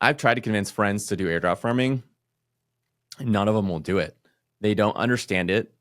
I've tried to convince friends to do airdrop farming. None of them will do it. They don't understand it,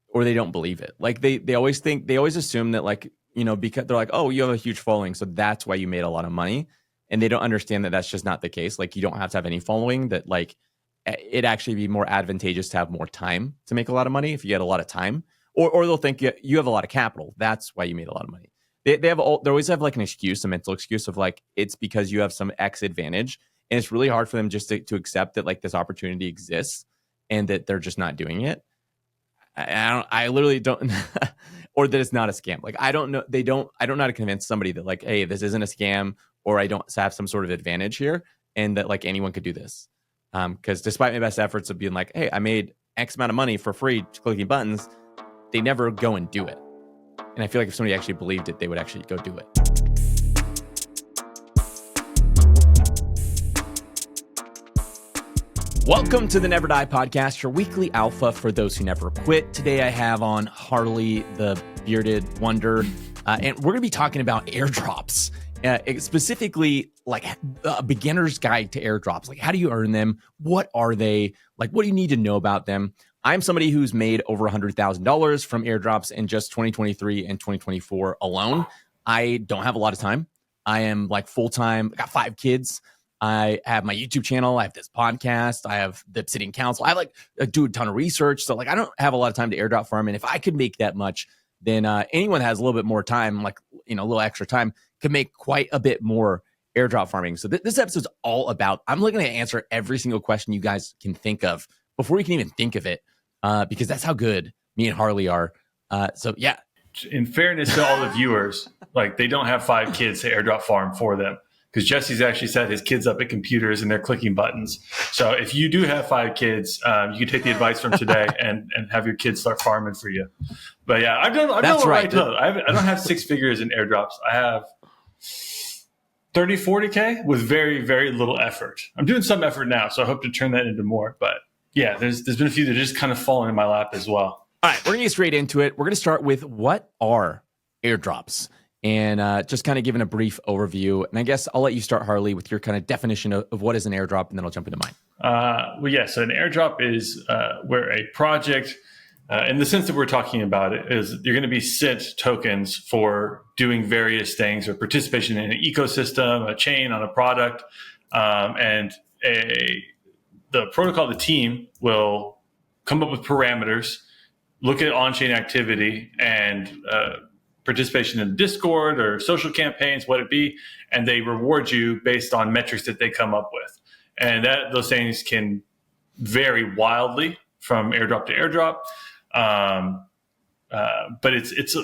or they don't believe it. Like they always assume that, like, because they're like, oh, you have a huge following, so that's why you made a lot of money. And they don't understand that that's just not the case. Like, you don't have to have any following. That, like, it actually be more advantageous to have more time to make a lot of money if you get a lot of time. Or they'll think you have a lot of capital. That's why you made a lot of money. They always have like an excuse, a mental excuse of like, it's because you have some X advantage. And it's really hard for them just to accept that, like, this opportunity exists and that they're just not doing it. I literally don't, or that it's not a scam. Like, I don't know. I don't know how to convince somebody that, like, hey, this isn't a scam, or I don't have some sort of advantage here, and that, like, anyone could do this. Because despite my best efforts of being like, hey, I made X amount of money for free clicking buttons, they never go and do it. And I feel like if somebody actually believed it, they would actually go do it. Welcome to the Never Die Podcast, your weekly alpha for those who never quit. Today I have on Harley, the bearded wonder, and we're going to be talking about airdrops, specifically like a beginner's guide to airdrops. Like, how do you earn them? What are they? Like, what do you need to know about them? I'm somebody who's made over $100,000 from airdrops in just 2023 and 2024 alone. I don't have a lot of time. I am like full-time. I got 5 kids. I have my YouTube channel. I have this podcast. I have the Obsidian Council. I do a ton of research. So, like, I don't have a lot of time to airdrop farm. And if I could make that much, then anyone that has a little bit more time, like, a little extra time, could make quite a bit more airdrop farming. So this episode's all about, I'm looking to answer every single question you guys can think of before you can even think of it, because that's how good me and Harley are. So yeah. In fairness to all the viewers, like, they don't have 5 kids to airdrop farm for them. Because Jesse's actually set his kids up at computers and they're clicking buttons. So if you do have 5 kids, you can take the advice from today and have your kids start farming for you. But yeah, I've done That's right. I don't have 6 figures in airdrops. I have 30, 40K with very, very little effort. I'm doing some effort now, so I hope to turn that into more. But yeah, there's been a few that just kind of fallen in my lap as well. All right, we're going to get straight into it. We're going to start with, what are airdrops? And just kind of giving a brief overview. And I guess I'll let you start, Harley, with your kind of definition of what is an airdrop, and then I'll jump into mine. So an airdrop is where a project, in the sense that we're talking about it, is you're going to be sent tokens for doing various things or participation in an ecosystem, a chain, on a product. The protocol, the team will come up with parameters, look at on-chain activity, and participation in Discord or social campaigns, what it be, and they reward you based on metrics that they come up with. And those things can vary wildly from airdrop to airdrop. But it's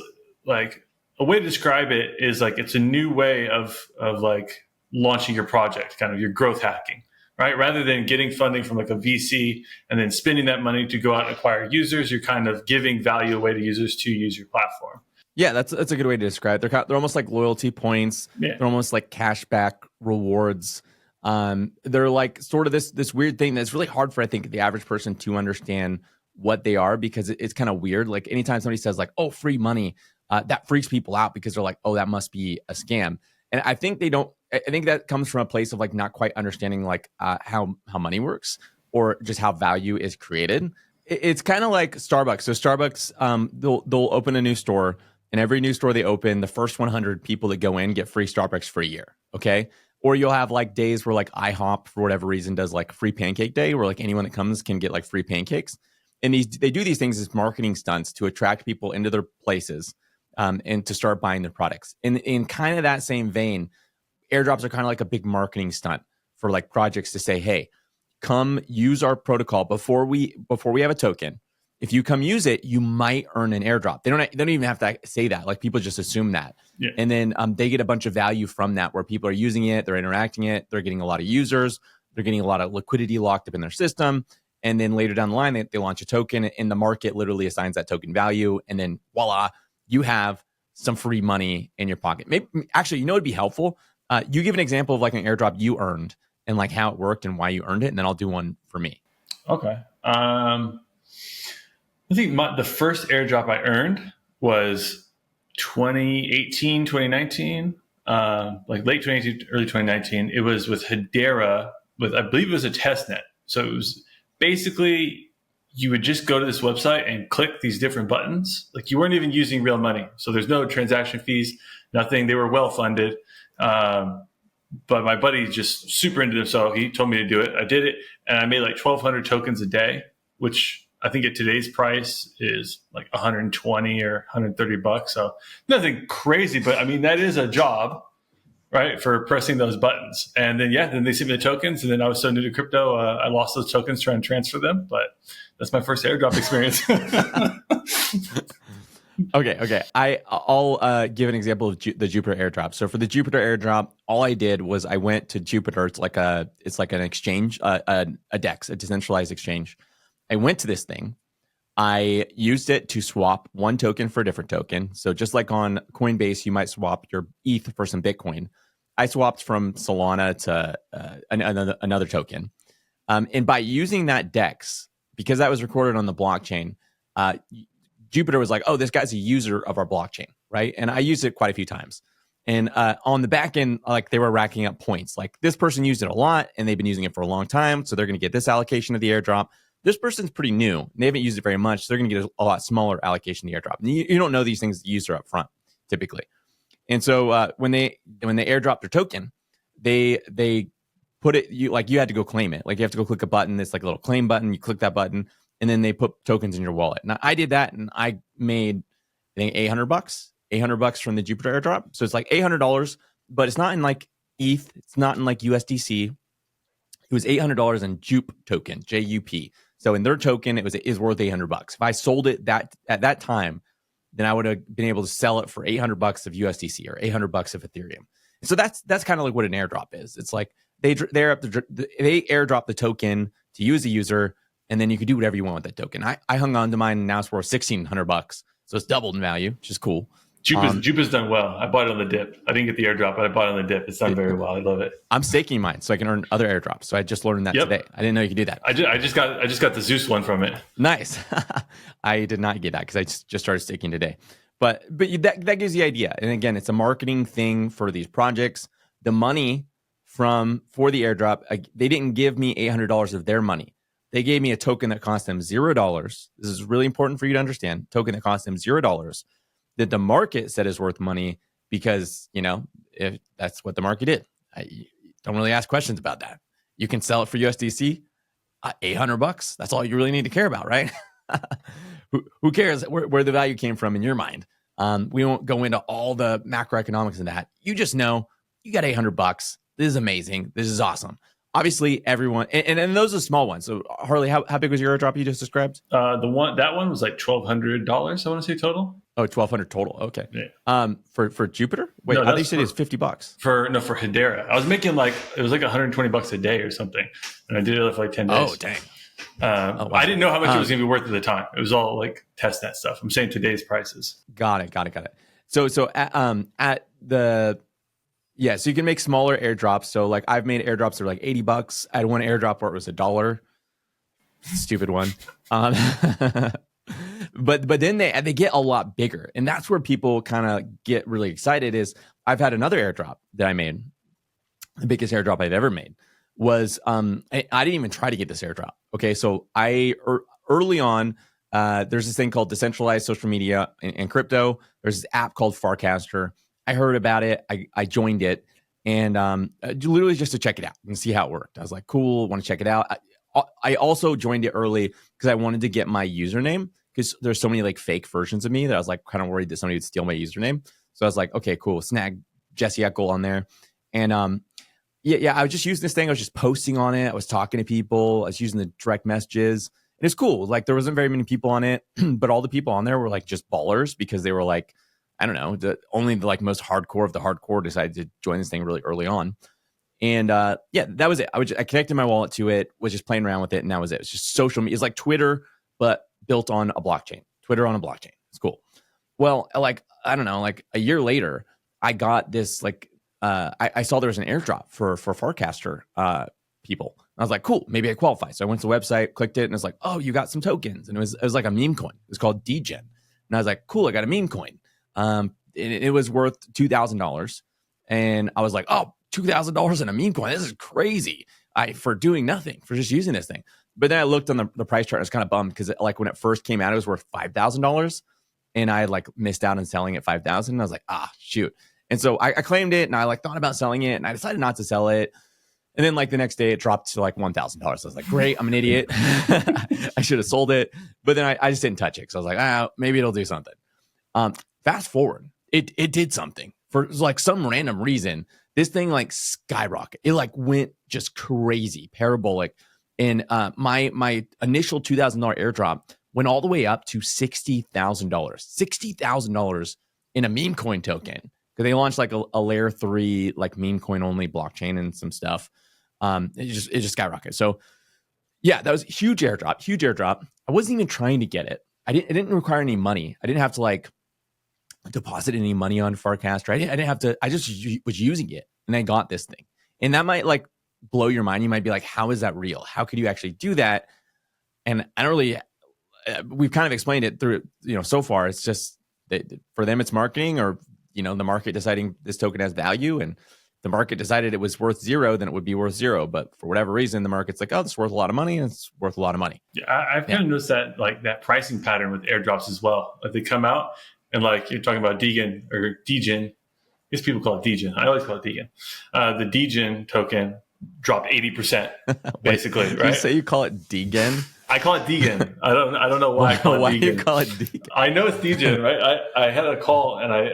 like, a way to describe it is like, it's a new way of like launching your project, kind of your growth hacking, right? Rather than getting funding from like a VC and then spending that money to go out and acquire users, you're kind of giving value away to users to use your platform. Yeah, that's a good way to describe it. They're almost like loyalty points. Yeah. They're almost like cashback rewards. They're like sort of this weird thing that's really hard for, I think, the average person to understand what they are, because it's kind of weird. Like, anytime somebody says like, oh, free money, that freaks people out, because they're like, oh, that must be a scam. And I think I think that comes from a place of like not quite understanding like how money works, or just how value is created. It's kind of like Starbucks. So Starbucks, they'll open a new store. And every new store they open, the first 100 people that go in get free Starbucks for a year, okay? Or you'll have like days where like IHOP, for whatever reason, does like free pancake day, where like anyone that comes can get like free pancakes. And they do these things as marketing stunts to attract people into their places, and to start buying their products. In kind of that same vein, airdrops are kind of like a big marketing stunt for like projects to say, hey, come use our protocol before we have a token. If you come use it, you might earn an airdrop. They don't even have to say that. Like, people just assume that. Yeah. And then they get a bunch of value from that, where people are using it, they're interacting it, they're getting a lot of users, they're getting a lot of liquidity locked up in their system. And then later down the line, they launch a token, and the market literally assigns that token value. And then voila, you have some free money in your pocket. Maybe, actually, it'd be helpful. You give an example of like an airdrop you earned, and like how it worked and why you earned it. And then I'll do one for me. Okay. I think the first airdrop I earned was 2018, 2019, like late 2018, early 2019. It was with Hedera with, I believe it was a test net. So it was basically, you would just go to this website and click these different buttons. Like you weren't even using real money. So there's no transaction fees, nothing. They were well funded. But my buddy's just super into them, so he told me to do it. I did it, and I made like 1,200 tokens a day, which I think at today's price is like 120 or 130 bucks. So nothing crazy, but I mean, that is a job, right, for pressing those buttons. And then, then they sent me the tokens, and then I was so new to crypto, I lost those tokens trying to transfer them. But that's my first airdrop experience. Okay. I'll give an example of the Jupiter airdrop. So for the Jupiter airdrop, all I did was I went to Jupiter. It's like an exchange, a DEX, a decentralized exchange. I went to this thing. I used it to swap one token for a different token. So just like on Coinbase, you might swap your ETH for some Bitcoin. I swapped from Solana to another token. And by using that DEX, because that was recorded on the blockchain, Jupiter was like, oh, this guy's a user of our blockchain, right? And I used it quite a few times. And on the back end, like they were racking up points. Like this person used it a lot and they've been using it for a long time. So they're going to get this allocation of the airdrop. This person's pretty new. They haven't used it very much. So they're going to get a lot smaller allocation of the airdrop. And you don't know these things as the user up front, typically. And so when they airdrop their token, they put it, you had to go claim it. Like you have to go click a button. It's like a little claim button. You click that button. And then they put tokens in your wallet. Now I did that, and I made, I think, $800 from the Jupiter airdrop. So it's like $800, but it's not in like ETH. It's not in like USDC. It was $800 in Jup token, JUP. So in their token, it is worth $800. If I sold it at that time, then I would have been able to sell it for $800 of USDC or $800 of Ethereum. So that's kind of like what an airdrop is. It's like they airdrop the token to you as a user. And then you could do whatever you want with that token. I hung on to mine, and now it's worth $1,600. So it's doubled in value, which is cool. Jupa's done well. I bought it on the dip. I didn't get the airdrop, but I bought it on the dip. It's done very well. I love it. I'm staking mine so I can earn other airdrops. So I just learned that today. I didn't know you could do that. I just got the Zeus one from it. Nice. I did not get that because I just started staking today. But that gives you the idea. And again, it's a marketing thing for these projects. The money for the airdrop, they didn't give me $800 of their money. They gave me a token that cost them $0. This is really important for you to understand. Token that cost them $0 that the market said is worth money because, if that's what the market did. I don't really ask questions about that. You can sell it for USDC, $800. That's all you really need to care about, right? Who cares where the value came from in your mind? We won't go into all the macroeconomics in that. You just know you got $800. This is amazing. This is awesome. Obviously, everyone, and those are small ones. So, Harley, how big was your airdrop you just described? That one was like $1,200. I want to say total. Oh, $1,200 total. Okay. Yeah. For Jupiter? Wait, no, I think you said it was $50. For Hedera, I was making it was like $120 a day or something, and I did it for like 10 days. Oh, dang. Wow. I didn't know how much it was going to be worth at the time. It was all like testnet stuff. I'm saying today's prices. Got it. So so you can make smaller airdrops. So like I've made airdrops that are like $80. I had one airdrop where it was $1. Stupid one. But then they get a lot bigger, and that's where people kind of get really excited. Is I've had another airdrop that I made. The biggest airdrop I've ever made was I didn't even try to get this airdrop. Okay, so early on. There's this thing called decentralized social media and crypto. There's this app called Farcaster. I heard about it. I joined it, and literally just to check it out and see how it worked. I was like, cool, want to check it out. I also joined it early because I wanted to get my username because there's so many like fake versions of me that I was like kind of worried that somebody would steal my username. So I was like, okay, cool. Snag Jesse Eckel on there. And I was just using this thing. I was just posting on it. I was talking to people. I was using the direct messages. And it's cool. Like there wasn't very many people on it, but all the people on there were like just ballers because they were like, I don't know, only the like most hardcore of the hardcore decided to join this thing really early on. And that was it. I connected my wallet to it, was just playing around with it, and that was it. It's just social media. It's like Twitter, but built on a blockchain. Twitter on a blockchain. It's cool. Well, like, I don't know, like a year later, I got this like, I saw there was an airdrop for Farcaster people. I was like, cool, maybe I qualify. So I went to the website, clicked it, and it's like, oh, you got some tokens. And it was like a meme coin. It was called DGen. And I was like, cool, I got a meme coin. It was worth $2,000. And I was like, oh, $2,000 in a meme coin. This is crazy. for doing nothing, for just using this thing. But then I looked on the price chart. I was kind of bummed because like when it first came out, it was worth $5,000, and I had like missed out on selling at 5,000. I was like, shoot. And so I claimed it, and I like thought about selling it, and I decided not to sell it. And then like the next day, it dropped to like $1,000. So I was like, great, I'm an idiot. I should have sold it. But then I just didn't touch it because I was like, maybe it'll do something. Fast forward, it did something for like some random reason. This thing like skyrocketed. It like went just crazy, parabolic. And my initial $2,000 airdrop went all the way up to $60,000. $60,000 in a meme coin token, because they launched like a layer 3 like meme coin only blockchain and some stuff. It just skyrocketed. So yeah, that was a huge airdrop. I wasn't even trying to get it. It didn't require any money. I didn't have to like deposit any money on Farcaster. I didn't have to. I just was using it, and I got this thing. And that might like blow your mind. You might be like, how is that real? How could you actually do that? And I don't really, we've kind of explained it through, so far. It's just that for them, it's marketing, or, the market deciding this token has value, and the market decided it was worth 0, then it would be worth 0. But for whatever reason, the market's like, oh, this is worth a lot of money, and it's worth a lot of money. Yeah, I've kind of noticed that, like that pricing pattern with airdrops as well. Like they come out and like you're talking about Degen or Degen. I guess people call it Degen. I always call it Degen. The Degen token dropped 80%, basically. Wait, right? You say you call it Degen? I call it Degen. I don't know why I call it why Degen. You call it Degen? I know it's Degen, right? I had a call and I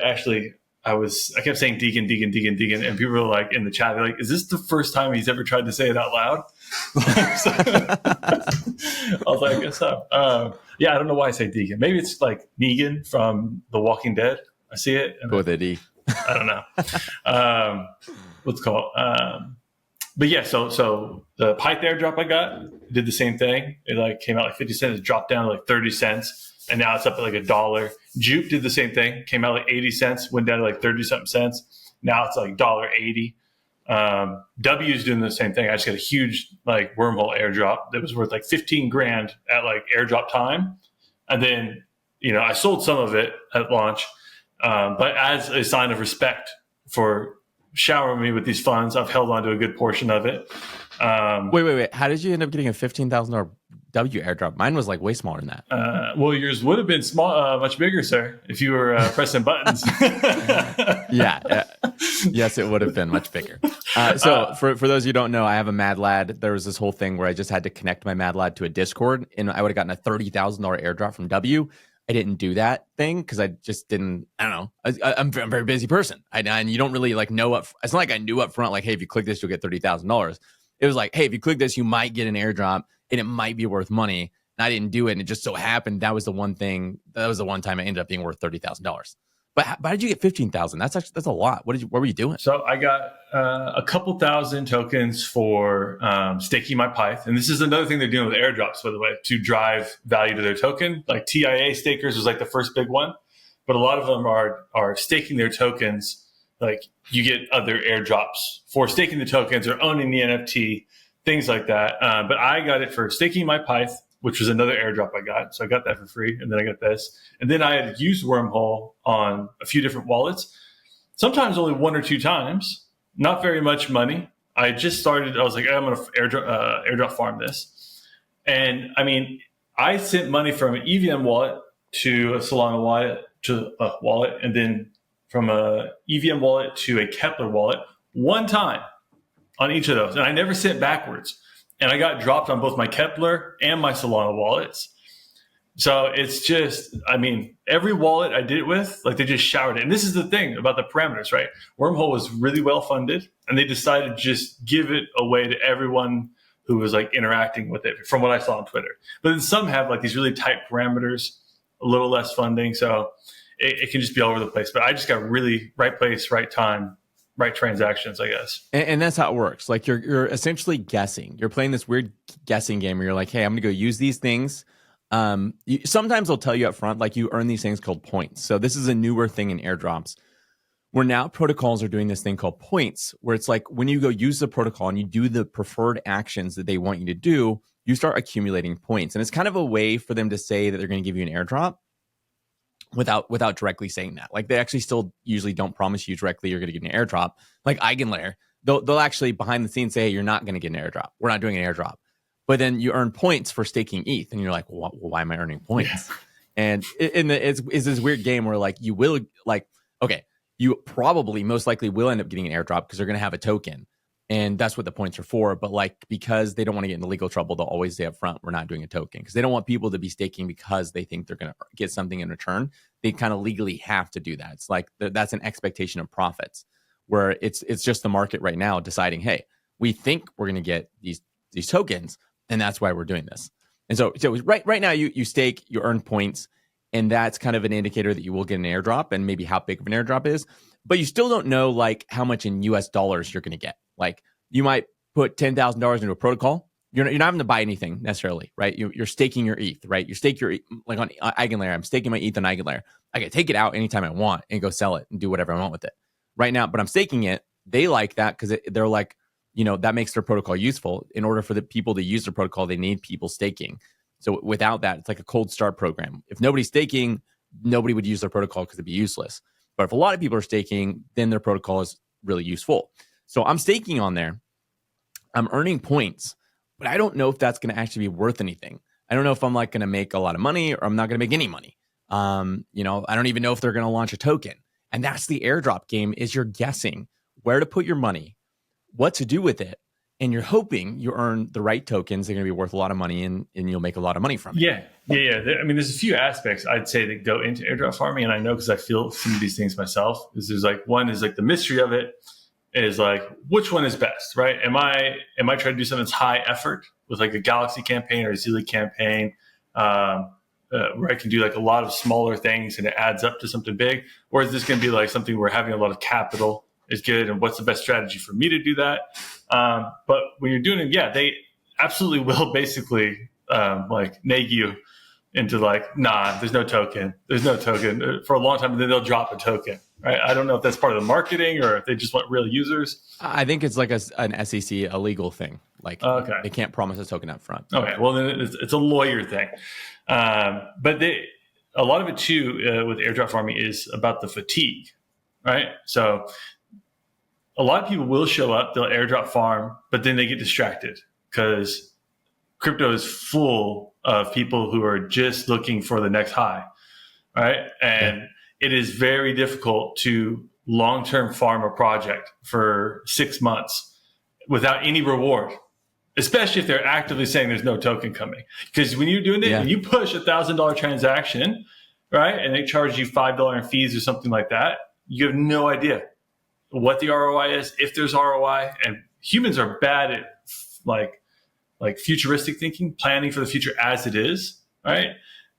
kept saying Degen, and people were like in the chat, they're like, is this the first time he's ever tried to say it out loud? So, I was like, I guess so. Yeah, I don't know why I say Degen. Maybe it's like Negan from The Walking Dead. I see it. With a D. I don't know. What's it called? But yeah, so the Pyth airdrop I got did the same thing. It like came out like 50 cents, it dropped down to like 30 cents, and now it's up at like $1. Juke did the same thing, came out like 80 cents, went down to like 30 something cents. Now it's like $1.80. W is doing the same thing. I just got a huge like wormhole airdrop that was worth like 15 grand at like airdrop time. And then, I sold some of it at launch, but as a sign of respect for showering me with these funds, I've held on to a good portion of it. Wait. How did you end up getting a $15,000 W airdrop? Mine was like way smaller than that. Well, yours would have been small, much bigger, sir, if you were pressing buttons. Yeah. Yes, it would have been much bigger. So for those who don't know, I have a Mad Lad. There was this whole thing where I just had to connect my Mad Lad to a Discord, and I would have gotten a $30,000 airdrop from W. I didn't do that thing because I just didn't. I don't know. I'm a very busy person, and you don't really like know up. It's not like I knew up front, like, hey, if you click this, you'll get $30,000. It was like, hey, if you click this, you might get an airdrop, and it might be worth money. And I didn't do it, and it just so happened that was the one thing. That was the one time I ended up being worth $30,000. But how did you get 15,000? That's a lot. What were you doing? So I got a couple thousand tokens for staking my Pyth, and this is another thing they're doing with airdrops, by the way, to drive value to their token. Like TIA stakers was like the first big one, but a lot of them are staking their tokens. Like you get other airdrops for staking the tokens or owning the NFT, things like that. But I got it for staking my Pyth, which was another airdrop I got. So I got that for free. And then I got this. And then I had used Wormhole on a few different wallets, sometimes only 1 or 2 times, not very much money. I just started, I was like, I'm going to airdrop farm this. And I mean, I sent money from an EVM wallet to a Solana wallet to a wallet, and then from a EVM wallet to a Kepler wallet one time on each of those. And I never sent backwards. And I got dropped on both my Kepler and my Solana wallets. So it's just, I mean, every wallet I did it with, like they just showered it. And this is the thing about the parameters, right? Wormhole was really well funded, and they decided to just give it away to everyone who was like interacting with it, from what I saw on Twitter. But then some have like these really tight parameters, a little less funding. So it can just be all over the place. But I just got really right place, right time, right transactions, I guess. And that's how it works. Like you're essentially guessing. You're playing this weird guessing game where you're like, hey, I'm going to go use these things. Sometimes they'll tell you up front, like you earn these things called points. So this is a newer thing in airdrops, where now protocols are doing this thing called points, where it's like when you go use the protocol and you do the preferred actions that they want you to do, you start accumulating points. And it's kind of a way for them to say that they're going to give you an airdrop without directly saying that. Like they actually still usually don't promise you directly you're going to get an airdrop. Like Eigenlayer, they'll actually behind the scenes say, hey, you're not going to get an airdrop. We're not doing an airdrop. But then you earn points for staking ETH, and you're like, well, why am I earning points? And it's this weird game where like you will okay, you probably most likely will end up getting an airdrop because they're going to have a token, and that's what the points are for. But like because they don't want to get into legal trouble, they'll always say up front, we're not doing a token, because they don't want people to be staking because they think they're going to get something in return. They kind of legally have to do that. It's like that's an expectation of profits, where it's just the market right now deciding, hey, we think we're going to get these tokens, and that's why we're doing this. And so right now you stake, you earn points, and that's kind of an indicator that you will get an airdrop and maybe how big of an airdrop is. But you still don't know like how much in US dollars you're going to get. Like you might put $10,000 into a protocol. You're not having to buy anything necessarily, right? You're staking your ETH, right? You stake your like on Eigenlayer. I'm staking my ETH on Eigenlayer. I can take it out anytime I want and go sell it and do whatever I want with it right now. But I'm staking it. They like that because they're like, that makes their protocol useful. In order for the people to use their protocol, they need people staking. So without that, it's like a cold start program. If nobody's staking, nobody would use their protocol because it'd be useless. But if a lot of people are staking, then their protocol is really useful. So I'm staking on there. I'm earning points, but I don't know if that's going to actually be worth anything. I don't know if I'm like going to make a lot of money or I'm not going to make any money. I don't even know if they're going to launch a token. And that's the airdrop game, is you're guessing where to put your money, what to do with it, and you're hoping you earn the right tokens. They're going to be worth a lot of money, and you'll make a lot of money from it. Yeah. I mean, there's a few aspects I'd say that go into airdrop farming, and I know because I feel some of these things myself. There's like one is like the mystery of it is like which one is best, right? Am I trying to do something that's high effort with like a Galaxy campaign or a Z League campaign, where I can do like a lot of smaller things and it adds up to something big, or is this going to be like something where having a lot of capital is good, and what's the best strategy for me to do that? But when you're doing it, they absolutely will basically like nag you into like, nah, there's no token for a long time, and then they'll drop a token, right? I don't know if that's part of the marketing or if they just want real users. I think it's like an SEC, a legal thing. Like they can't promise a token up front. Okay, well then it's a lawyer thing. But a lot of it too with airdrop farming is about the fatigue, right? So a lot of people will show up, they'll airdrop farm, but then they get distracted because crypto is full of people who are just looking for the next high, right? And it is very difficult to long-term farm a project for 6 months without any reward, especially if they're actively saying there's no token coming. Because when you're doing it, when you push $1,000 transaction, right, and they charge you $5 in fees or something like that, you have no idea what the ROI is, if there's ROI. And humans are bad at like futuristic thinking, planning for the future as it is, right?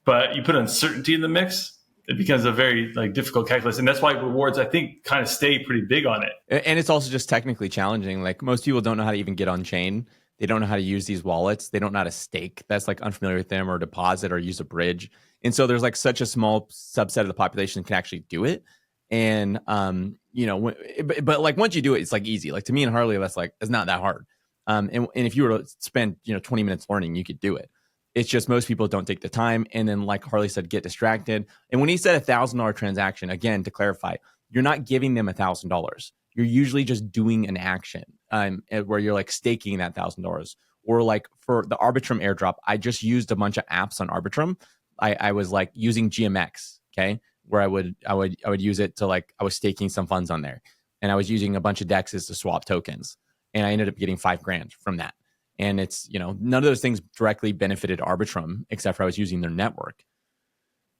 But you put uncertainty in the mix, it becomes a very like difficult calculus. And that's why rewards, I think, kind of stay pretty big on it. And it's also just technically challenging. Like most people don't know how to even get on chain. They don't know how to use these wallets. They don't know how to stake. That's like unfamiliar with them, or deposit, or use a bridge. And so there's like such a small subset of the population can actually do it. And, but like once you do it, it's like easy. Like to me and Harley, that's not that hard. And if you were to spend, 20 minutes learning, you could do it. It's just most people don't take the time. And then like Harley said, get distracted. And when he said $1,000 transaction, again, to clarify, you're not giving them $1,000. You're usually just doing an action where you're like staking that $1,000. Or like for the Arbitrum airdrop, I just used a bunch of apps on Arbitrum. I was like using GMX, okay, where I would use it to like, I was staking some funds on there, and I was using a bunch of dexes to swap tokens, and I ended up getting $5,000 from that. And it's, none of those things directly benefited Arbitrum, except for I was using their network.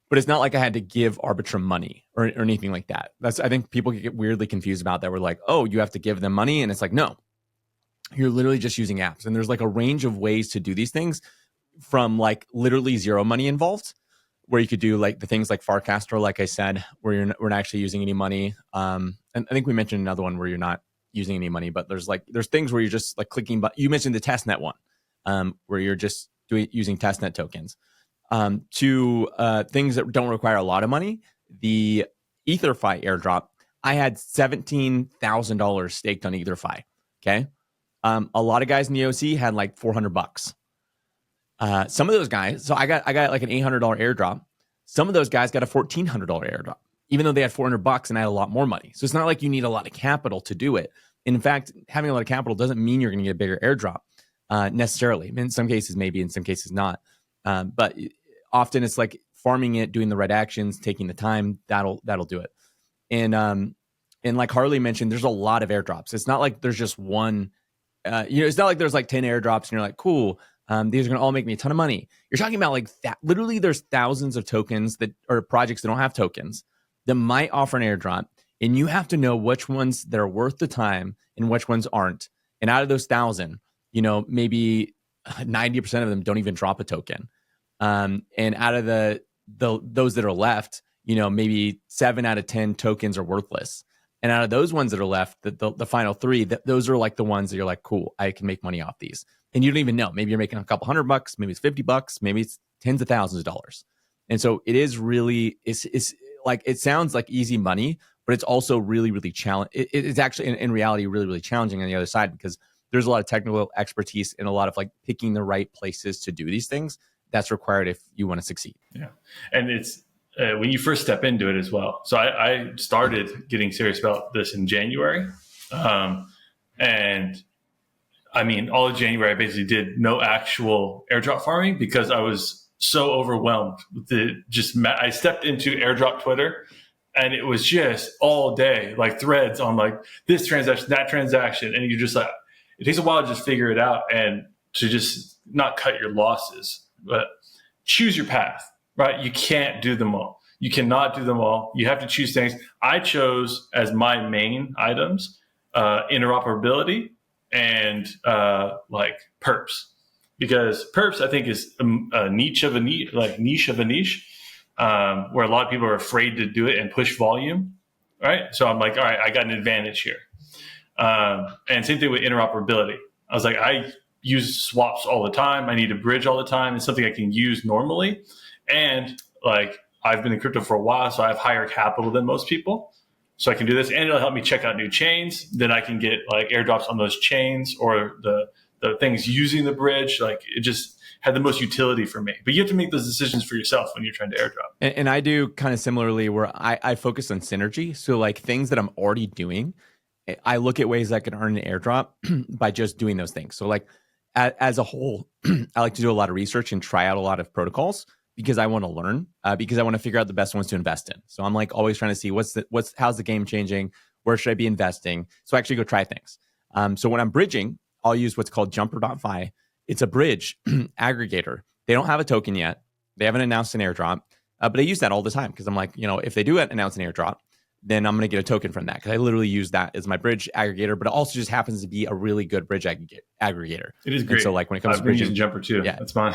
But it's not like I had to give Arbitrum money or anything like that. I think people get weirdly confused about that. We're like, oh, you have to give them money. And it's like, no, you're literally just using apps. And there's like a range of ways to do these things, from like literally zero money involved, where you could do like the things like Farcaster, like I said, where we're not actually using any money. And I think we mentioned another one where you're not using any money, but there's things where you're just like clicking. But you mentioned the testnet one, where you're just using testnet tokens. To things that don't require a lot of money, the EtherFi airdrop, I had $17,000 staked on EtherFi. Okay, a lot of guys in the OC had like $400. Some of those guys, so I got like an $800 airdrop. Some of those guys got a $1,400 airdrop, even though they had $400 and I had a lot more money. So it's not like you need a lot of capital to do it. In fact, having a lot of capital doesn't mean you're going to get a bigger airdrop necessarily. I mean, in some cases, maybe, in some cases not. But often it's like farming it, doing the right actions, taking the time, that'll do it. And like Harley mentioned, there's a lot of airdrops. It's not like there's just one, it's not like there's like 10 airdrops and you're like, cool, these are going to all make me a ton of money. You're talking about like that. Literally, there's thousands of tokens that are projects that don't have tokens that might offer an airdrop. And you have to know which ones that are worth the time and which ones aren't. And out of those 1,000, maybe 90% of them don't even drop a token. And out of those that are left, maybe 7 out of 10 tokens are worthless. And out of those ones that are left, the final 3, those are like the ones that you're like, cool, I can make money off these. And you don't even know. Maybe you're making a couple $100, maybe it's $50, maybe it's tens of thousands of dollars. And so it is really, it's like, it sounds like easy money, but it's also really, really challenging. It's actually in reality really, really challenging on the other side, because there's a lot of technical expertise and a lot of like picking the right places to do these things that's required if you want to succeed. Yeah. And it's when you first step into it as well. So I started getting serious about this in January. And I mean, all of January, I basically did no actual airdrop farming because I was so overwhelmed with I stepped into airdrop Twitter, and it was just all day, like threads on like this transaction, that transaction. And you're just like, it takes a while to just figure it out and to just not cut your losses, but choose your path, right? You can't do them all. You cannot do them all. You have to choose things. I chose as my main items, interoperability and like perps, because perps I think is a niche of a niche, where a lot of people are afraid to do it and push volume, right? So I'm like, all right, I got an advantage here. And same thing with interoperability. I was like, I use swaps all the time. I need a bridge all the time. It's something I can use normally. And like, I've been in crypto for a while, so I have higher capital than most people. So I can do this, and it'll help me check out new chains. Then I can get like airdrops on those chains or the things using the bridge. Like, it just had the most utility for me. But you have to make those decisions for yourself when you're trying to airdrop. And I do kind of similarly, where I focus on synergy. So like things that I'm already doing, I look at ways I can earn an airdrop by just doing those things. So like as a whole, I like to do a lot of research and try out a lot of protocols, because I want to learn, because I want to figure out the best ones to invest in. So I'm like always trying to see how's the game changing? Where should I be investing? So I actually go try things. So when I'm bridging, I'll use what's called jumper.fi. It's a bridge aggregator. They don't have a token yet. They haven't announced an airdrop, but I use that all the time, because I'm like, if they do announce an airdrop, then I'm going to get a token from that, because I literally use that as my bridge aggregator, but it also just happens to be a really good bridge aggregator. It is great. And so like when it comes to bridging, using Jumper too. Yeah, that's fine.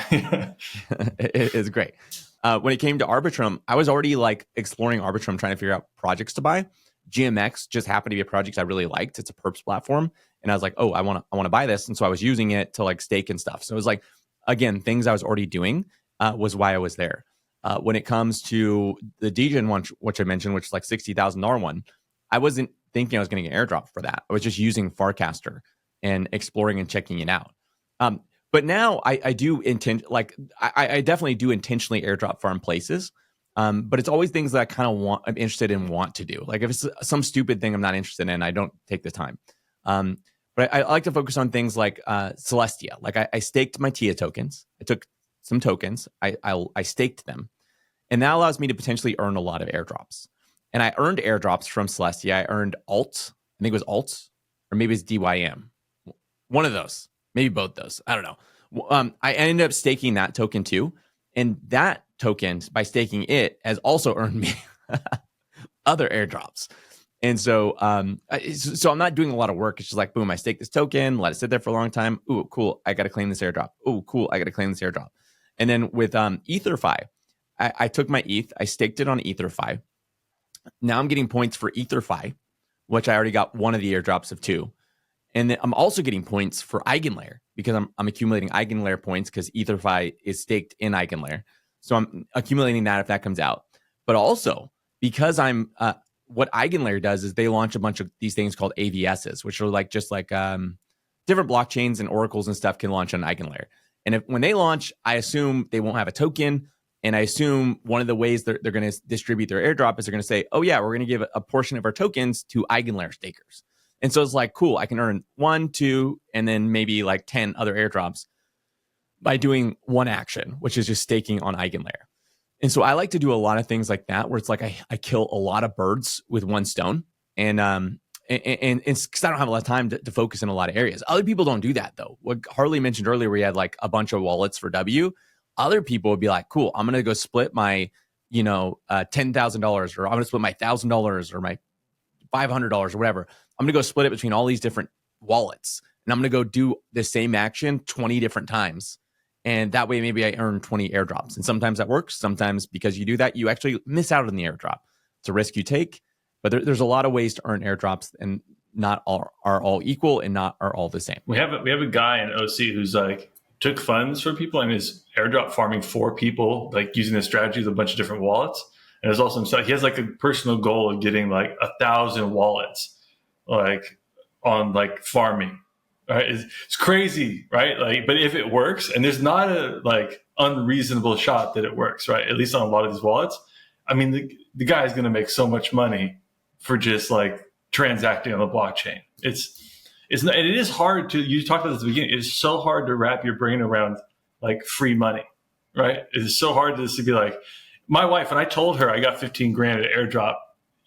It is great. When it came to Arbitrum, I was already like exploring Arbitrum, trying to figure out projects to buy. GMX just happened to be a project I really liked. It's a perps platform. And I was like, oh, I want to buy this. And so I was using it to like stake and stuff. So it was like, again, things I was already doing was why I was there. When it comes to the DGen one, which I mentioned, which is like $60,000 one, I wasn't thinking I was going to get airdrop for that. I was just using Farcaster and exploring and checking it out. But now I do I definitely do intentionally airdrop farm places. But it's always things that I'm interested in, want to do. Like if it's some stupid thing I'm not interested in, I don't take the time. But I like to focus on things like Celestia. Like I staked my TIA tokens. I took some tokens. I staked them. And that allows me to potentially earn a lot of airdrops. And I earned airdrops from Celestia. I earned alt. I think it was alt, or maybe it's DYM. One of those. Maybe both those. I don't know. I ended up staking that token too. And that token, by staking it, has also earned me other airdrops. And so I'm not doing a lot of work. It's just like, boom, I stake this token, let it sit there for a long time. Ooh, cool. I got to claim this airdrop. Ooh, cool. I got to claim this airdrop. And then with EtherFi, I took my ETH, I staked it on EtherFi. Now I'm getting points for EtherFi, which I already got one of the airdrops of 2. And then I'm also getting points for Eigenlayer, because I'm accumulating Eigenlayer points, because EtherFi is staked in Eigenlayer. So I'm accumulating that if that comes out. But also because what Eigenlayer does is they launch a bunch of these things called AVSs, which are like just like different blockchains and oracles and stuff can launch on Eigenlayer. And when they launch, I assume they won't have a token. And I assume one of the ways they're going to distribute their airdrop is they're going to say, oh yeah, we're going to give a portion of our tokens to Eigenlayer stakers. And so it's like, cool, I can earn 1, 2, and then maybe like 10 other airdrops by doing one action, which is just staking on Eigenlayer. And so I like to do a lot of things like that, where it's like I kill a lot of birds with one stone. And it's because I don't have a lot of time to focus in a lot of areas. Other people don't do that though. What Harley mentioned earlier, where he had like a bunch of wallets for W. Other people would be like, cool, I'm going to go split my, $10,000, or I'm going to split my $1,000 or my $500 or whatever. I'm going to go split it between all these different wallets, and I'm going to go do the same action 20 different times. And that way, maybe I earn 20 airdrops. And sometimes that works. Sometimes because you do that, you actually miss out on the airdrop. It's a risk you take. But there's a lot of ways to earn airdrops, and not all are all equal, and not are all the same. We have a guy in OC who's like took funds from people and is airdrop farming for people, like using this strategy with a bunch of different wallets. And there's also he has like a personal goal of getting like 1,000 wallets, like on like farming. Right? It's crazy, right? Like, but if it works, and there's not a like unreasonable shot that it works, right? At least on a lot of these wallets. I mean, the guy is going to make so much money for just like transacting on the blockchain. It's not, and it is hard to, you talked about this at the beginning, it's so hard to wrap your brain around like free money, right? It is so hard to be like, my wife, when I told her I got 15 grand at Airdrop,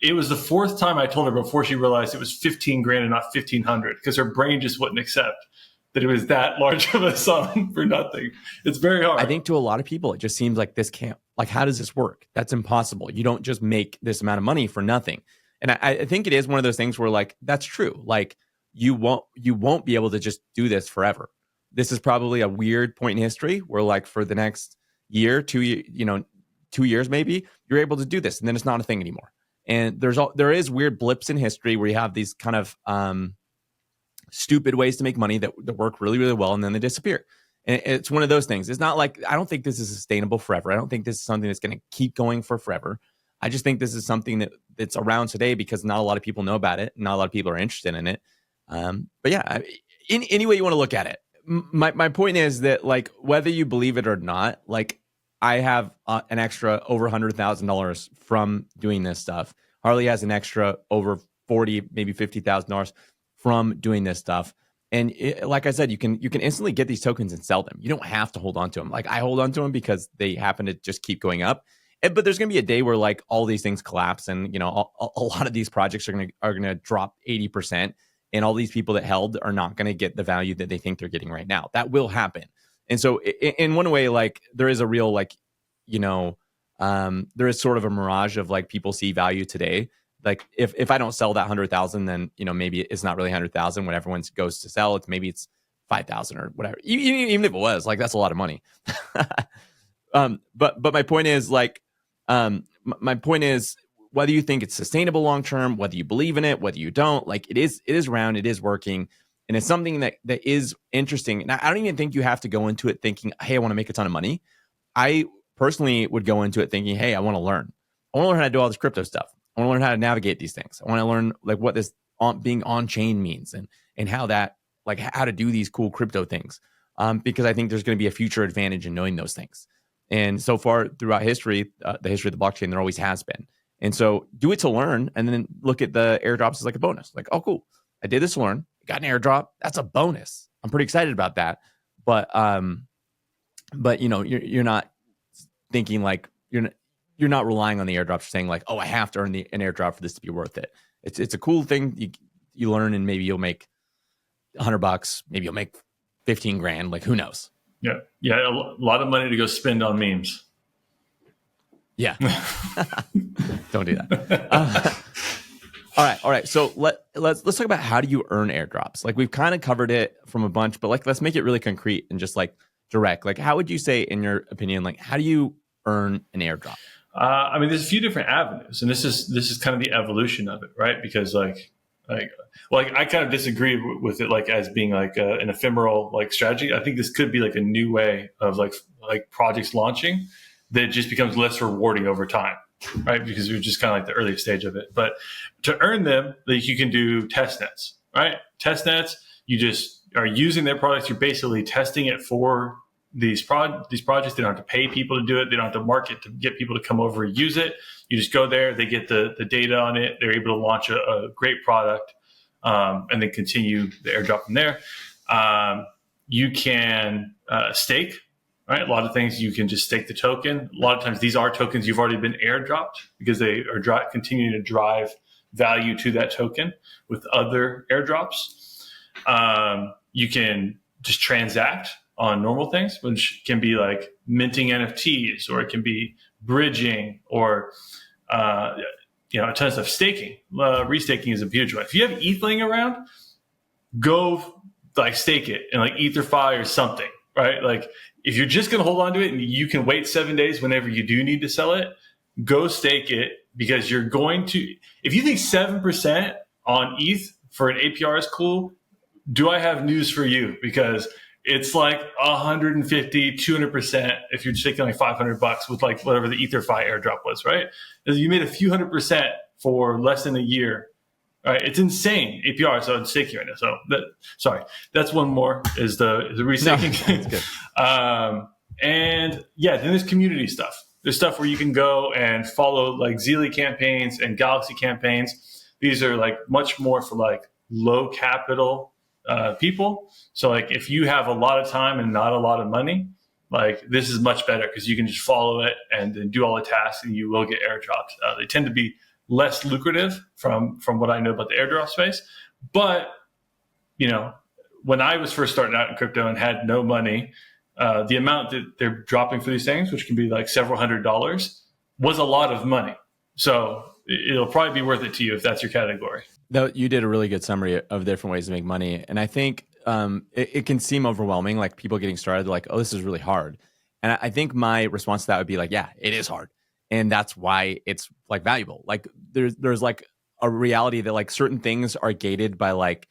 it was the fourth time I told her before she realized it was 15 grand and not 1,500, because her brain just wouldn't accept that it was that large of a sum for nothing. It's very hard. I think to a lot of people, it just seems like this can't, like, how does this work? That's impossible. You don't just make this amount of money for nothing. And I think it is one of those things where like, that's true. Like you won't be able to just do this forever. This is probably a weird point in history where like for the next year, 2 years, maybe you're able to do this, and then it's not a thing anymore. And there is weird blips in history where you have these kind of stupid ways to make money that work really, really well, and then they disappear. And it's one of those things. It's not like, I don't think this is sustainable forever. I don't think this is something that's going to keep going for forever. I just think this is something that's around today because not a lot of people know about it. Not a lot of people are interested in it. But yeah, in any way you want to look at it, my point is that like, whether you believe it or not, like I have an extra over $100,000 from doing this stuff. Harley has an extra over 40, maybe $50,000 from doing this stuff. And like I said, you can instantly get these tokens and sell them. You don't have to hold on to them. Like I hold on to them because they happen to just keep going up. But there's going to be a day where like all these things collapse, and a lot of these projects are going to drop 80%, and all these people that held are not going to get the value that they think they're getting right now. That will happen. And so in one way, like there is a real like, there is sort of a mirage of like people see value today. Like if I don't sell that 100,000, then maybe it's not really 100,000 when everyone goes to sell. It's 5,000 or whatever. Even if it was, like that's a lot of money. But my point is like, my point is whether you think it's sustainable long term, whether you believe in it, whether you don't, like it is around, it is working, and it's something that is interesting. And I don't even think you have to go into it thinking, hey, I want to make a ton of money. I personally would go into it thinking, hey, I want to learn how to do all this crypto stuff. I want to learn how to navigate these things. I want to learn like what this being on chain means, and how that, like how to do these cool crypto things. Because I think there's going to be a future advantage in knowing those things. And so far throughout history, the history of the blockchain, there always has been. And so do it to learn, and then look at the airdrops as like a bonus. Like, oh, cool, I did this to learn, got an airdrop. That's a bonus. I'm pretty excited about that. But you're not thinking like you're not relying on the airdrops, saying like, oh, I have to earn an airdrop for this to be worth it. It's a cool thing you learn, and maybe you'll make $100, maybe you'll make 15 grand. Like who knows? Yeah, a lot of money to go spend on memes. Yeah, don't do that. All right. So let's talk about how do you earn airdrops. Like we've kind of covered it from a bunch, but like let's make it really concrete and just like direct. Like how would you say, in your opinion, like how do you earn an airdrop? I mean, there's a few different avenues, and this is kind of the evolution of it, right? Because like I kind of disagree with it, like as being like an ephemeral like strategy. I think this could be like a new way of like projects launching that just becomes less rewarding over time, right? Because you're just kind of like the early stage of it. But to earn them, like you can do test nets, right? Test nets, you just are using their products. You're basically testing it for these projects. They don't have to pay people to do it. They don't have to market to get people to come over and use it. You just go there, they get the data on it. They're able to launch a great product. and then continue the airdrop from there. You can stake, right? A lot of things you can just stake the token. A lot of times these are tokens you've already been airdropped because they are continuing to drive value to that token with other airdrops. You can just transact on normal things, which can be like minting NFTs, or it can be bridging, or a ton of stuff. Staking, restaking is a huge one. If you have ETH laying around, go like stake it in like EtherFi or something, right? Like if you're just going to hold on to it and you can wait 7 days whenever you do need to sell it, go stake it, because you're going to, if you think 7% on ETH for an APR is cool, do I have news for you? Because it's like 150, 200% if you're taking like $500 with like whatever the EtherFi airdrop was, right? You made a few %100 for less than a year. Right, it's insane APR. So it's staking right now. So that's one more is the restaking. No, and yeah, then there's community stuff. There's stuff where you can go and follow like Zeely campaigns and Galaxy campaigns. These are like much more for like low capital people. So like if you have a lot of time and not a lot of money, like this is much better because you can just follow it and then do all the tasks and you will get airdropped. They tend to be less lucrative from what I know about the airdrop space. But, when I was first starting out in crypto and had no money, the amount that they're dropping for these things, which can be like several $100s, was a lot of money. So it'll probably be worth it to you if that's your category. Though you did a really good summary of different ways to make money. And I think it can seem overwhelming, like people getting started, they're like, oh, this is really hard. And I think my response to that would be like, yeah, it is hard. And that's why it's like valuable. Like there's like a reality that like certain things are gated by like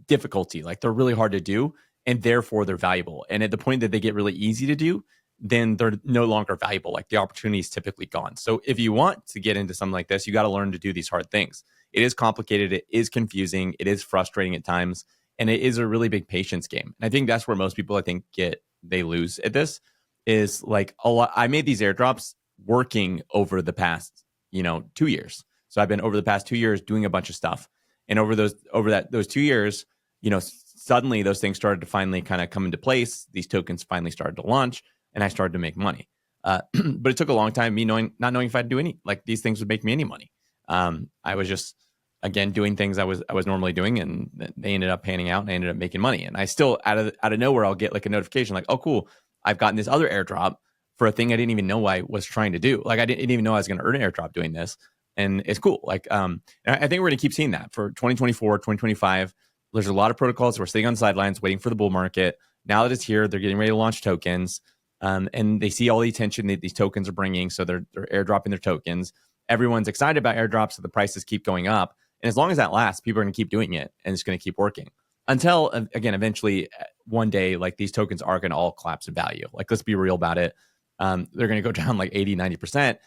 difficulty, like they're really hard to do and therefore they're valuable. And at the point that they get really easy to do, then they're no longer valuable. Like the opportunity is typically gone. So if you want to get into something like this, you got to learn to do these hard things. It is complicated. It is confusing. It is frustrating at times. And it is a really big patience game. And I think that's where most people, I think, they lose at this is like a lot. I made these airdrops working over the past, 2 years. So I've been over the past 2 years doing a bunch of stuff. And over those 2 years, suddenly those things started to finally kind of come into place. These tokens finally started to launch and I started to make money. But it took a long time, me not knowing if I'd do any, like these things would make me any money. I was just, again, doing things I was normally doing, and they ended up panning out and I ended up making money. And I still out of nowhere, I'll get like a notification like, oh, cool, I've gotten this other airdrop for a thing I didn't even know I was trying to do. Like I didn't even know I was going to earn an airdrop doing this. And it's cool. Like, I think we're going to keep seeing that for 2024, 2025. There's a lot of protocols who are sitting on the sidelines waiting for the bull market. Now that it's here, they're getting ready to launch tokens. And they see all the attention that these tokens are bringing. So they're airdropping their tokens. Everyone's excited about airdrops, so the prices keep going up. And as long as that lasts, people are going to keep doing it and it's going to keep working until, again, eventually one day, like these tokens are going to all collapse in value. Like, let's be real about it. They're going to go down like 80, 90%,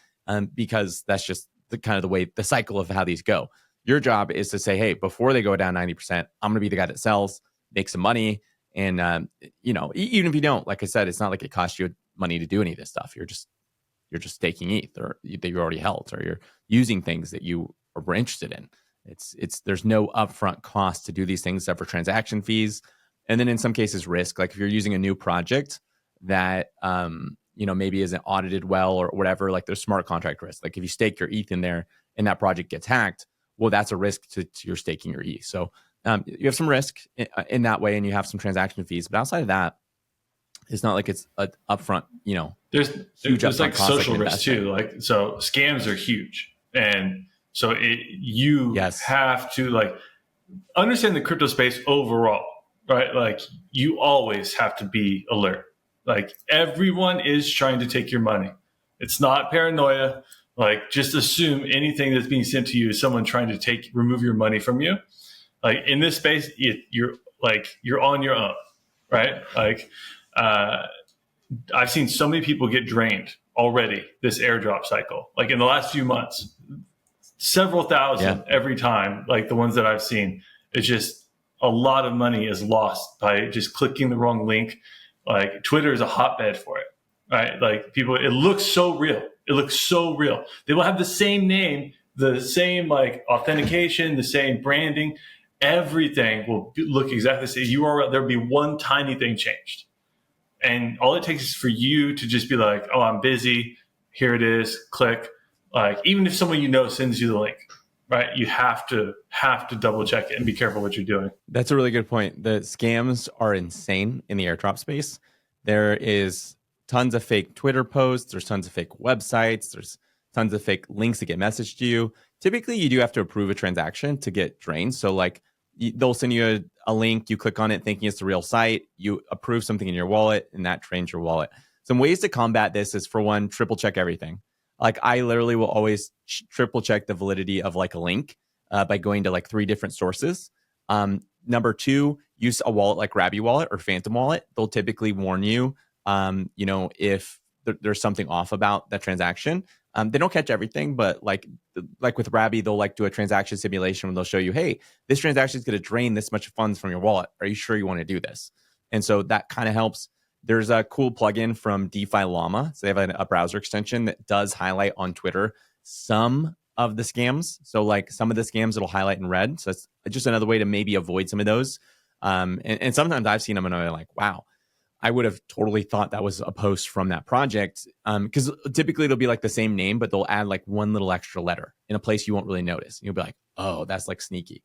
because that's just the way, the cycle of how these go. Your job is to say, hey, before they go down 90%, I'm going to be the guy that sells, make some money. And, even if you don't, like I said, it's not like it costs you money to do any of this stuff. You're just staking ETH or that you already held, or you're using things that you were interested in. There's no upfront cost to do these things except for transaction fees. And then in some cases risk, like if you're using a new project that, maybe isn't audited well or whatever, like there's smart contract risk. Like if you stake your ETH in there and that project gets hacked, well, that's a risk to your staking your ETH. So you have some risk in that way, and you have some transaction fees. But outside of that, it's not like it's an upfront, there's like social risk too. Like, so scams are huge. And so you have to like understand the crypto space overall, right? Like you always have to be alert. Like everyone is trying to take your money. It's not paranoia. Like just assume anything that's being sent to you is someone trying to remove your money from you. Like in this space, you're on your own, right? Like I've seen so many people get drained already this airdrop cycle. Like in the last few months, several thousand every time. Like the ones that I've seen, it's just a lot of money is lost by just clicking the wrong link. Like Twitter is a hotbed for it, right? Like people, it looks so real. It looks so real. They will have the same name, the same like authentication, the same branding, everything will look exactly the same. There'll be one tiny thing changed. And all it takes is for you to just be like, oh, I'm busy. Here it is. Click. Like, even if someone you know sends you the link, right? You have to double check it and be careful what you're doing. That's a really good point. The scams are insane in the airdrop space. There is tons of fake Twitter posts. There's tons of fake websites. There's tons of fake links that get messaged to you. Typically, you do have to approve a transaction to get drained. So like they'll send you a link, you click on it thinking it's the real site, you approve something in your wallet, and that drains your wallet. Some ways to combat this is, for one, triple check everything. Like I literally will always triple check the validity of like a link by going to like 3 different sources. Number 2, use a wallet like Rabby Wallet or Phantom Wallet. They'll typically warn you, if there's something off about that transaction. They don't catch everything, but like with Rabby, they'll like do a transaction simulation where they'll show you, hey, this transaction is going to drain this much funds from your wallet. Are you sure you want to do this? And so that kind of helps. There's a cool plugin from DeFi Llama. So they have a browser extension that does highlight on Twitter some of the scams. So like some of the scams it'll highlight in red. So it's just another way to maybe avoid some of those. And sometimes I've seen them and I'm like, wow, I would have totally thought that was a post from that project. Because typically it'll be like the same name, but they'll add like one little extra letter in a place you won't really notice. You'll be like, oh, that's like sneaky.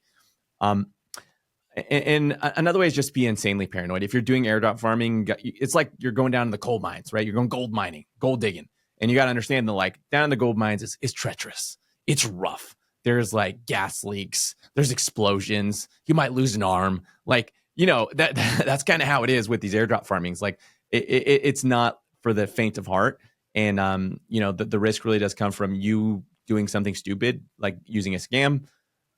And another way is just be insanely paranoid. If you're doing airdrop farming, it's like you're going down in the coal mines, right? You're going gold mining, gold digging. And you got to understand that like down in the gold mines is treacherous. It's rough. There's like gas leaks. There's explosions. You might lose an arm. Like, that's kind of how it is with these airdrop farmings. Like it's not for the faint of heart. And, the risk really does come from you doing something stupid, like using a scam.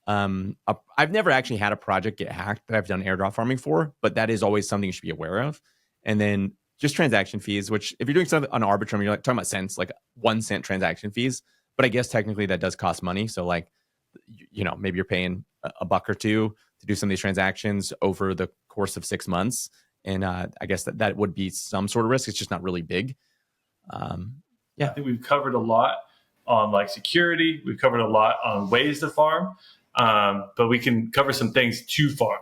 I've never actually had a project get hacked that I've done airdrop farming for, but that is always something you should be aware of. And then just transaction fees, which if you're doing something on Arbitrum, you're like talking about cents, like 1 cent transaction fees. But I guess technically that does cost money. So like, maybe you're paying a buck or two to do some of these transactions over the course of 6 months. And I guess that would be some sort of risk. It's just not really big. I think we've covered a lot on like security. We've covered a lot on ways to farm. But we can cover some things to farm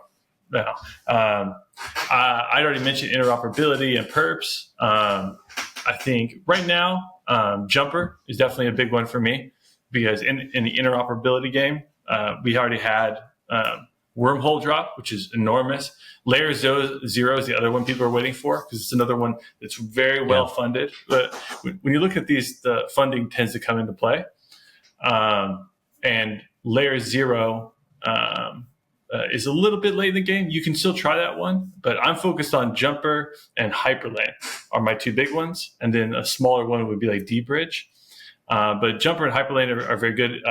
now. I already mentioned interoperability and perps. I think right now, Jumper is definitely a big one for me because in the interoperability game, we already had Wormhole Drop, which is enormous. Layer Zero is the other one people are waiting for because it's another one that's very well funded. But when you look at these, the funding tends to come into play. And Layer Zero is a little bit late in the game. You can still try that one, but I'm focused on Jumper and Hyperlane are my 2 big ones. And then a smaller one would be like D-Bridge. But Jumper and Hyperlane are very good.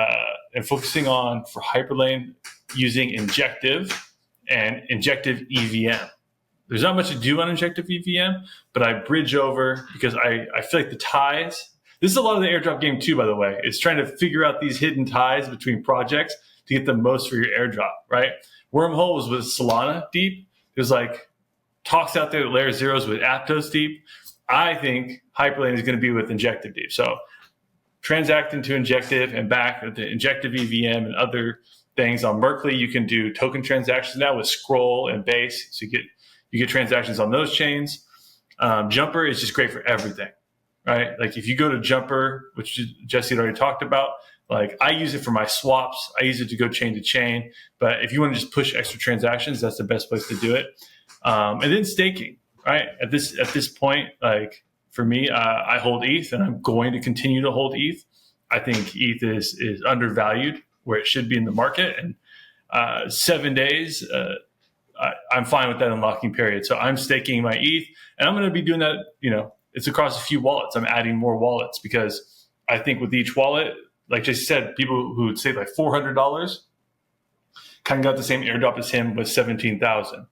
And focusing on, for Hyperlane, using Injective and Injective EVM. There's not much to do on Injective EVM, but I bridge over because I feel like the ties. This is a lot of the airdrop game too, by the way. It's trying to figure out these hidden ties between projects to get the most for your airdrop, right? Wormhole was with Solana Deep. There's like talks out there that Layer Zeros with Aptos Deep. I think Hyperlane is going to be with Injective Deep. So transact into Injective and back with the Injective EVM and other things. On Merkley, you can do token transactions now with Scroll and Base. So you get transactions on those chains. Jumper is just great for everything. Right? Like if you go to Jumper, which Jesse had already talked about, like I use it for my swaps. I use it to go chain to chain. But if you want to just push extra transactions, that's the best place to do it. And then staking, right? At this point, like for me, I hold ETH and I'm going to continue to hold ETH. I think ETH is undervalued where it should be in the market. And 7 days, I'm fine with that unlocking period. So I'm staking my ETH and I'm going to be doing that, it's across a few wallets. I'm adding more wallets because I think with each wallet, like Jesse said, people who would save like $400 kind of got the same airdrop as him with 17,000.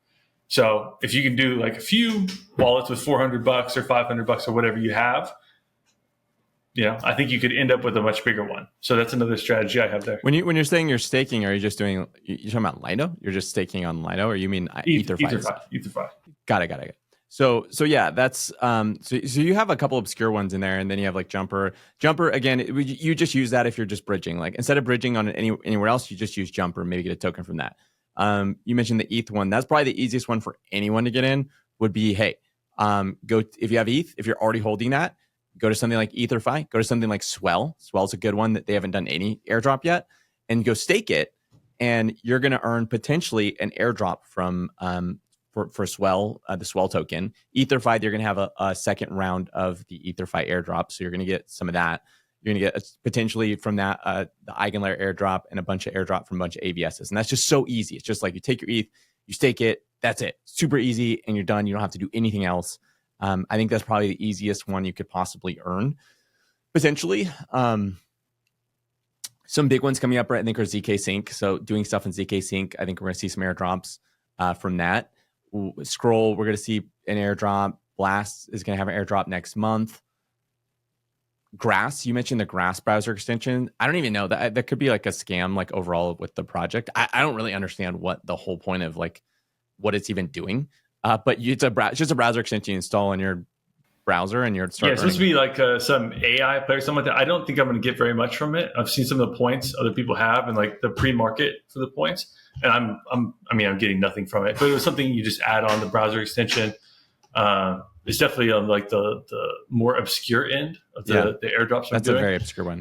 So if you can do like a few wallets with $400 or $500 or whatever you have, I think you could end up with a much bigger one. So that's another strategy I have there. When you're saying you're staking, are you just you're talking about Lido? You're just staking on Lido, or you mean EtherFi? EtherFi. Got it. So yeah, that's so you have a couple obscure ones in there, and then you have like Jumper. Jumper again, you just use that if you're just bridging. Like instead of bridging on anywhere else, you just use Jumper, maybe get a token from that. You mentioned the ETH one. That's probably the easiest one for anyone to get in. Would be, hey, go if you have ETH, if you're already holding that, go to something like EtherFi, go to something like Swell. Swell's a good one that they haven't done any airdrop yet, and go stake it, and you're going to earn potentially an airdrop from for Swell, the Swell token. EtherFi, you're going to have a second round of the EtherFi airdrop, so you're going to get some of that. You're going to get potentially from that the Eigenlayer airdrop and a bunch of airdrop from a bunch of AVSs, and that's just so easy. It's just like you take your ETH, you stake it, that's it. Super easy, and you're done. You don't have to do anything else. I think that's probably the easiest one you could possibly earn, potentially. Some big ones coming up, right? I think are ZK Sync. So doing stuff in ZK Sync, I think we're going to see some airdrops from that. Scroll, we're going to see an airdrop. Blast is going to have an airdrop next month. Grass, you mentioned the Grass browser extension. I don't even know that could be like a scam, like overall with the project. I don't really understand what the whole point of like what it's even doing. But it's just a browser extension you install in your browser and you're it's supposed to be like some AI play or something like that. I don't think I'm going to get very much from it. I've seen some of the points other people have and like the pre-market for the points, and I'm getting nothing from it. But it was something you just add on the browser extension. It's definitely on like the more obscure end of the airdrops. That's a very obscure one.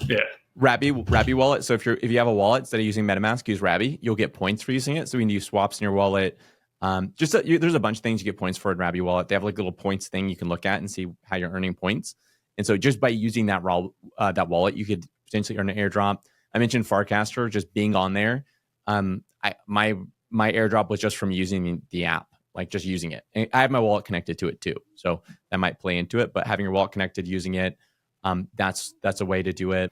Yeah. Rabby wallet. So if you have a wallet instead of using MetaMask, use Rabby. You'll get points for using it. So we can use swaps in your wallet. There's a bunch of things you get points for in Rabby wallet. They have like a little points thing you can look at and see how you're earning points. And so just by using that wallet, you could potentially earn an airdrop. I mentioned Farcaster, just being on there. My airdrop was just from using the app, like just using it. And I have my wallet connected to it too, so that might play into it. But having your wallet connected, using it, that's a way to do it.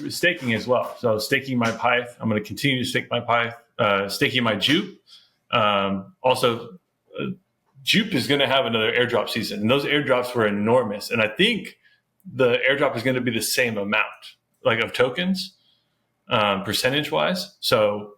Staking as well. So staking my Pyth, I'm going to continue to stake my Pyth. Staking my Jupe. Also, Jupe is going to have another airdrop season, and those airdrops were enormous. And I think the airdrop is going to be the same amount, like of tokens, percentage wise. So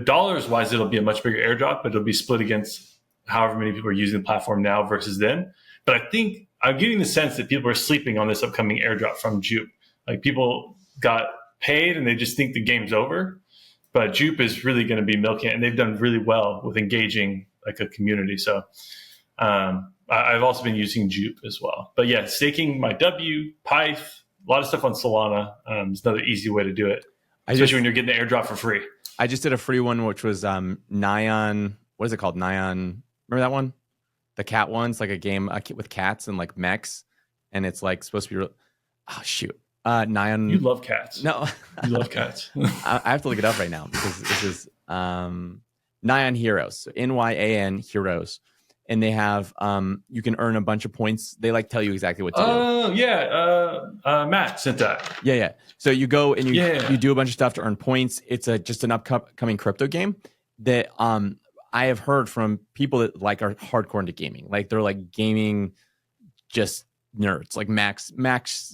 dollars wise, it'll be a much bigger airdrop, but it'll be split against however many people are using the platform now versus then. But I think I'm getting the sense that people are sleeping on this upcoming airdrop from Jupe. Like people got paid and they just think the game's over. But Jupe is really going to be milking it, and they've done really well with engaging like a community. So I've also been using Jupe as well. But yeah, staking my Pyth, a lot of stuff on Solana is another easy way to do it, especially when you're getting the airdrop for free. I just did a free one, which was Nyan. What is it called? Nyan. Remember that one? The cat one. It's like a game with cats and like mechs, and it's like supposed to be. Oh shoot. Nyan. You love cats. No, you love cats. I have to look it up right now because this is Nyan Heroes, so Nyan Heroes, and they have you can earn a bunch of points. They like tell you exactly what to do. Oh yeah, Matt sent that. Yeah. So you go and you do a bunch of stuff to earn points. It's just an upcoming crypto game that I have heard from people that like are hardcore into gaming. Like they're like gaming just nerds, like Max,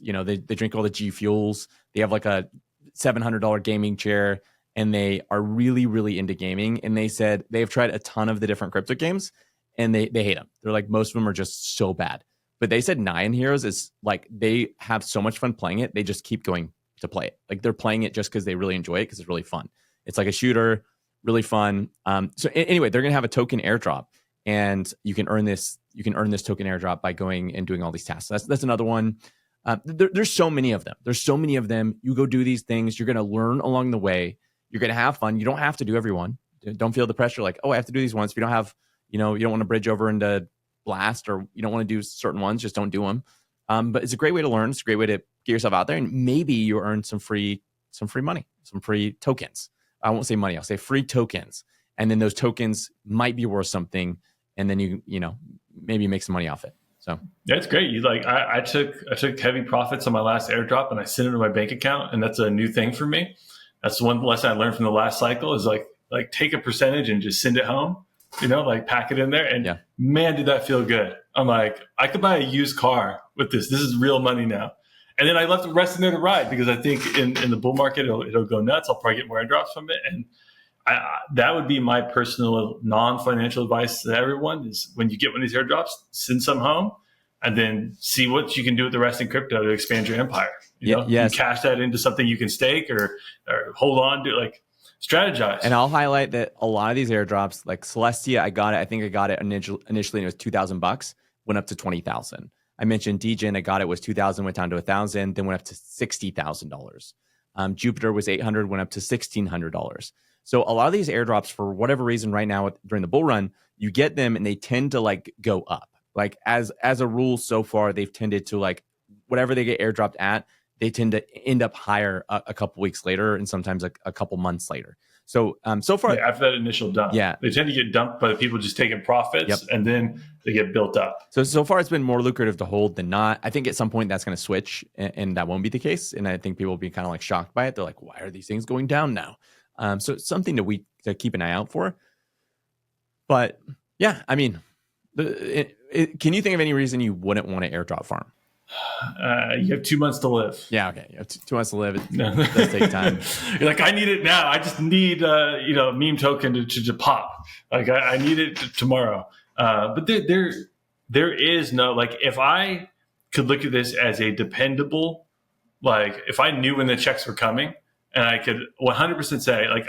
they drink all the G Fuels. They have like a $700 gaming chair, and they are really, really into gaming. And they said they've tried a ton of the different crypto games, and they hate them. They're like, most of them are just so bad. But they said Nyan Heroes is like, they have so much fun playing it. They just keep going to play it. Like they're playing it just because they really enjoy it, because it's really fun. It's like a shooter, really fun. So anyway, they're going to have a token airdrop, and you can earn this token airdrop by going and doing all these tasks. That's another one. There's so many of them. You go do these things. You're going to learn along the way. You're going to have fun. You don't have to do every one. Don't feel the pressure like, oh, I have to do these ones. If you don't have, you don't want to bridge over into Blast, or you don't want to do certain ones, just don't do them. But it's a great way to learn. It's a great way to get yourself out there, and maybe you earn some free money, some free tokens. I won't say money. I'll say free tokens. And then those tokens might be worth something. And then you maybe make some money off it. So that's great. I took heavy profits on my last airdrop, and I sent it to my bank account, and that's a new thing for me. That's one lesson I learned from the last cycle is like take a percentage and just send it home, like pack it in there. And man, did that feel good. I'm like, I could buy a used car with this. This is real money now. And then I left the rest in there to ride, because I think in the bull market, it'll go nuts. I'll probably get more airdrops from it. And that would be my personal non-financial advice to everyone is when you get one of these airdrops, send some home and then see what you can do with the rest in crypto to expand your empire. You cash that into something you can stake or hold on to. Like strategize. And I'll highlight that a lot of these airdrops, like Celestia, I think I got it initially and it was $2,000, went up to 20,000. I mentioned Degen, I got it was 2,000, went down to 1,000, then went up to $60,000. Jupiter was 800, went up to $1,600. So a lot of these airdrops, for whatever reason, right now during the bull run, you get them and they tend to like go up. Like as a rule, so far they've tended to like whatever they get airdropped at, they tend to end up higher a couple weeks later and sometimes a couple months later. So so far, after that initial dump, they tend to get dumped by the people just taking profits, and then they get built up. So far, it's been more lucrative to hold than not. I think at some point that's going to switch, and that won't be the case. And I think people will be kind of like shocked by it. They're like, "Why are these things going down now?" So it's something to keep an eye out for. But yeah, I mean, can you think of any reason you wouldn't want to airdrop farm? You have 2 months to live. Yeah, okay. You have 2 months to live. It does take time. You're like, I need it now. I just need meme token to pop. Like I need it tomorrow. But there is no, like, if I could look at this as a dependable, like if I knew when the checks were coming and I could 100% say, like,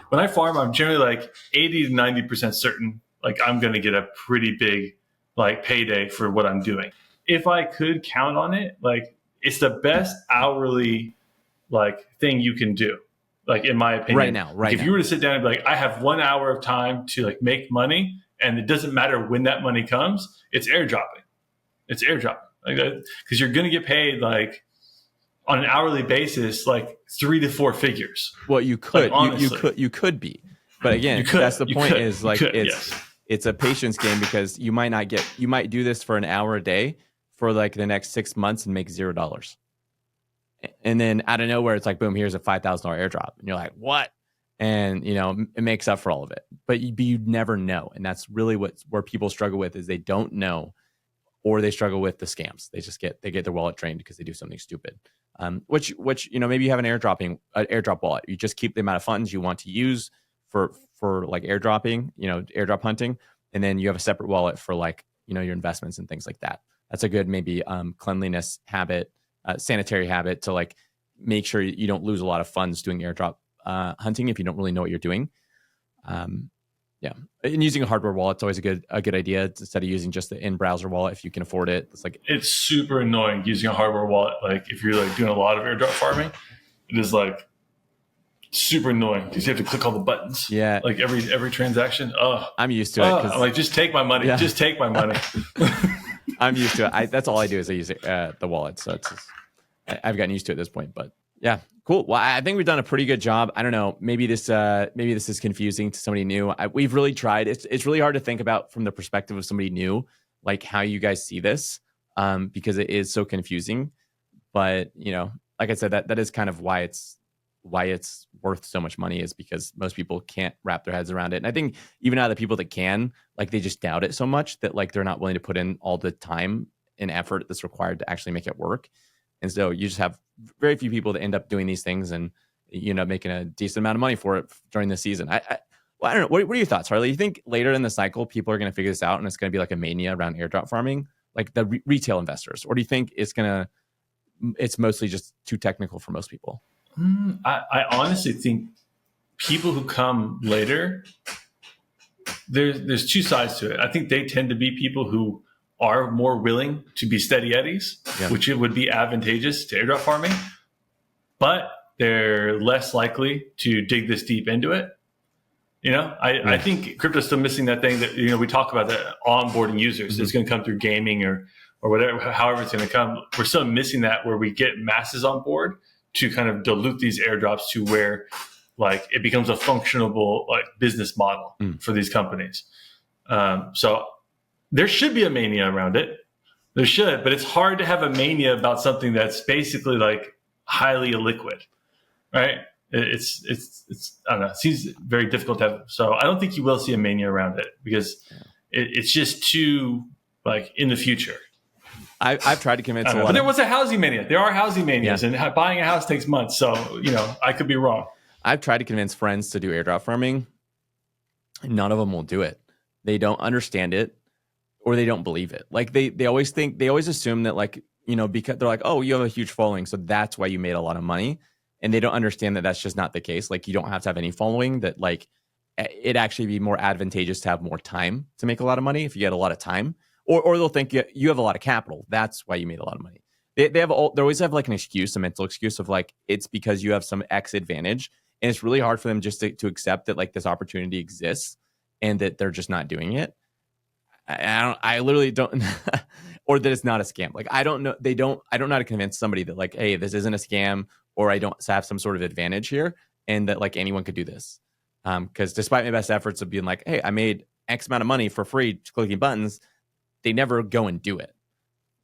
when I farm, I'm generally like 80 to 90% certain, like I'm going to get a pretty big like payday for what I'm doing. If I could count on it, like it's the best hourly like thing you can do, like in my opinion. Right now, if you were to sit down and be like, I have 1 hour of time to like make money, and it doesn't matter when that money comes, it's airdropping. It's airdropping, like that, because you're going to get paid like on an hourly basis, like 3 to 4 figures. Well, you could, like, you could be, but again, that's the point. Is like it's a patience game, because you might do this for an hour a day for like the next 6 months and make $0. And then out of nowhere, it's like, boom, here's a $5,000 airdrop. And you're like, what? And, it makes up for all of it. But you'd never know. And that's really where people struggle with, is they don't know, or they struggle with the scams. They get their wallet drained because they do something stupid. Which maybe you have an airdrop wallet. You just keep the amount of funds you want to use for like airdropping, airdrop hunting. And then you have a separate wallet for like, your investments and things like that. That's a good maybe cleanliness habit, sanitary habit, to like make sure you don't lose a lot of funds doing airdrop hunting if you don't really know what you're doing. Yeah, and using a hardware wallet's always a good idea, instead of using just the in-browser wallet if you can afford it. It's super annoying using a hardware wallet. Like if you're like doing a lot of airdrop farming, it is like super annoying because you have to click all the buttons. Yeah, like every transaction. Oh, I'm used to it. I'm like, just take my money. Yeah. Just take my money. I'm used to it. That's all I do is I use the wallet. So I've gotten used to it at this point. But yeah, cool. Well, I think we've done a pretty good job. I don't know. Maybe this is confusing to somebody new. We've really tried. It's really hard to think about from the perspective of somebody new, like how you guys see this, because it is so confusing. But like I said, that is kind of why it's worth so much money, is because most people can't wrap their heads around it. And I think even out of the people that can, like, they just doubt it so much that like they're not willing to put in all the time and effort that's required to actually make it work. And so you just have very few people that end up doing these things and making a decent amount of money for it during the season. I don't know. What are your thoughts, Harley? You think later in the cycle people are going to figure this out and it's going to be like a mania around airdrop farming, like the retail investors, or do you think it's mostly just too technical for most people? I honestly think people who come later, there's two sides to it. I think they tend to be people who are more willing to be steady eddies, which it would be advantageous to airdrop farming, but they're less likely to dig this deep into it. I think crypto's still missing that thing that, we talk about, that onboarding users. Mm-hmm. It's going to come through gaming or whatever, however it's going to come. We're still missing that, where we get masses on board to kind of dilute these airdrops to where like it becomes a functionable like business model for these companies. So there should be a mania around it. There should, but it's hard to have a mania about something that's basically like highly illiquid, right? It's I don't know. It seems very difficult to have. So I don't think you will see a mania around it, because it's just too like in the future. I've tried to convince a lot. But there was a housing mania. There are housing manias, and buying a house takes months. So, I could be wrong. I've tried to convince friends to do airdrop farming. None of them will do it. They don't understand it, or they don't believe it. Like they always assume that, like, because they're like, oh, you have a huge following, so that's why you made a lot of money. and they don't understand that that's just not the case. Like, you don't have to have any following, that like it actually be more advantageous to have more time to make a lot of money if you get a lot of time, or they'll think you have a lot of capital. That's why you made a lot of money. They always have like an excuse, a mental excuse of like, it's because you have some X advantage. And it's really hard for them just to accept that like this opportunity exists and that they're just not doing it. I literally don't, or that it's not a scam. Like, I don't know. I don't know how to convince somebody that like, hey, this isn't a scam, or I don't have some sort of advantage here, and that like anyone could do this. Because despite my best efforts of being like, hey, I made X amount of money for free clicking buttons, they never go and do it.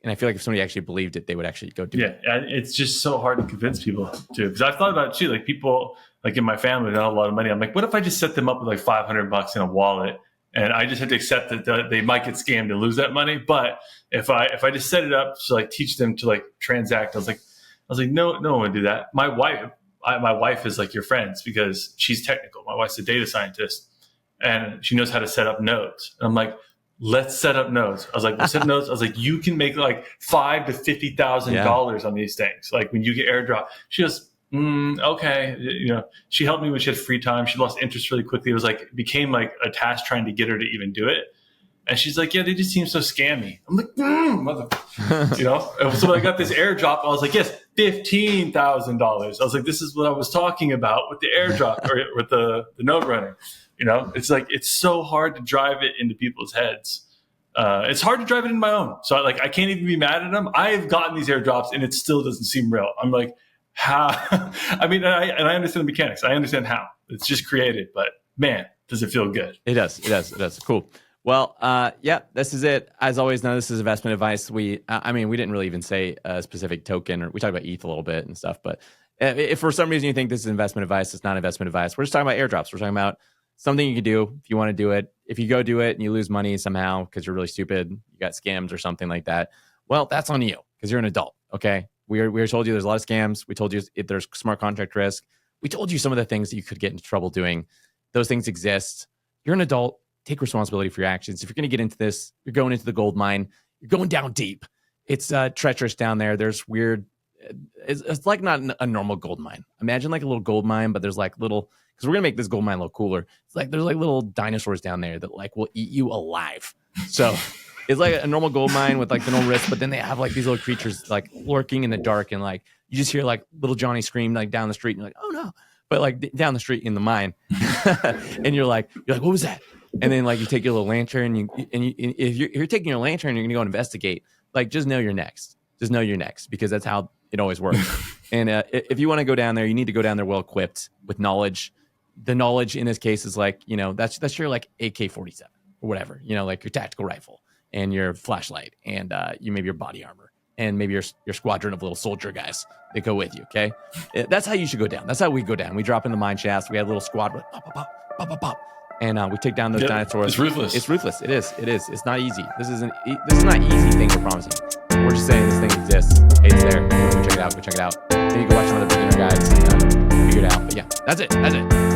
And I feel like if somebody actually believed it, they would actually go do it. Yeah, it's just so hard to convince people to. Because I've thought about it too. Like, people like in my family that have a lot of money. I'm like, what if I just set them up with like $500 in a wallet, and I just have to accept that they might get scammed and lose that money. But if I just set it up to like teach them to like transact, I was like, no one would do that. My wife is like your friends because she's technical. My wife's a data scientist, and she knows how to set up nodes. And I'm like, let's set up nodes. I was like, let's set nodes. I was like, you can make like $5,000 to $50,000 on these things. Like, when you get airdrop, she goes, okay. You know, she helped me when she had free time. She lost interest really quickly. It became like a task trying to get her to even do it. And she's like, yeah, they just seem so scammy. I'm like, mother, you know? And so when I got this airdrop, I was like, yes, $15,000. I was like, this is what I was talking about with the airdrop, or with the node runner. You know, it's like, it's so hard to drive it into people's heads. It's hard to drive it in my own. So I can't even be mad at them. I've gotten these airdrops and it still doesn't seem real. I'm like, how? I mean, I understand the mechanics. I understand how it's just created, but man, does it feel good? It does. Cool. Well, yeah, this is it. As always, now this is investment advice. We didn't really even say a specific token, or we talked about ETH a little bit and stuff, but if for some reason you think this is investment advice, it's not investment advice. We're just talking about airdrops. We're talking about something you can do if you want to do it. If you go do it and you lose money somehow because you're really stupid, you got scammed or something like that, well, that's on you because you're an adult, okay? We told you there's a lot of scams. We told you if there's smart contract risk. We told you some of the things that you could get into trouble doing. Those things exist. You're an adult. Take responsibility for your actions. If you're going to get into this, you're going into the gold mine. You're going down deep. It's treacherous down there. There's weird. It's like not a normal gold mine. Imagine like a little gold mine, but there's like little, because we're going to make this gold mine a little cooler. It's like there's like little dinosaurs down there that like will eat you alive. So it's like a normal gold mine with like the no risk, but then they have like these little creatures like lurking in the dark, and like you just hear like little Johnny scream like down the street, and you're like, oh no. But like down the street in the mine, and you're like, what was that? And then like you take your little lantern, if you're taking your lantern, you're gonna go investigate. Like, just know you're next. Just know you're next, because that's how it always works. And if you want to go down there, you need to go down there well equipped with knowledge. The knowledge in this case is like, that's your like AK-47 or whatever, like your tactical rifle and your flashlight and maybe your body armor and maybe your squadron of little soldier guys that go with you. Okay, that's how you should go down. That's how we go down. We drop in the mine shafts. We have a little squad with pop, pop, pop, pop, pop, pop. And we take down those dinosaurs. It's ruthless. It's ruthless. It is. It's not easy. This is not an easy thing, we're promising. We're just saying this thing exists. Hey, it's there. Go check it out. Maybe go watch some other beginner guides and figure it out. But yeah, that's it.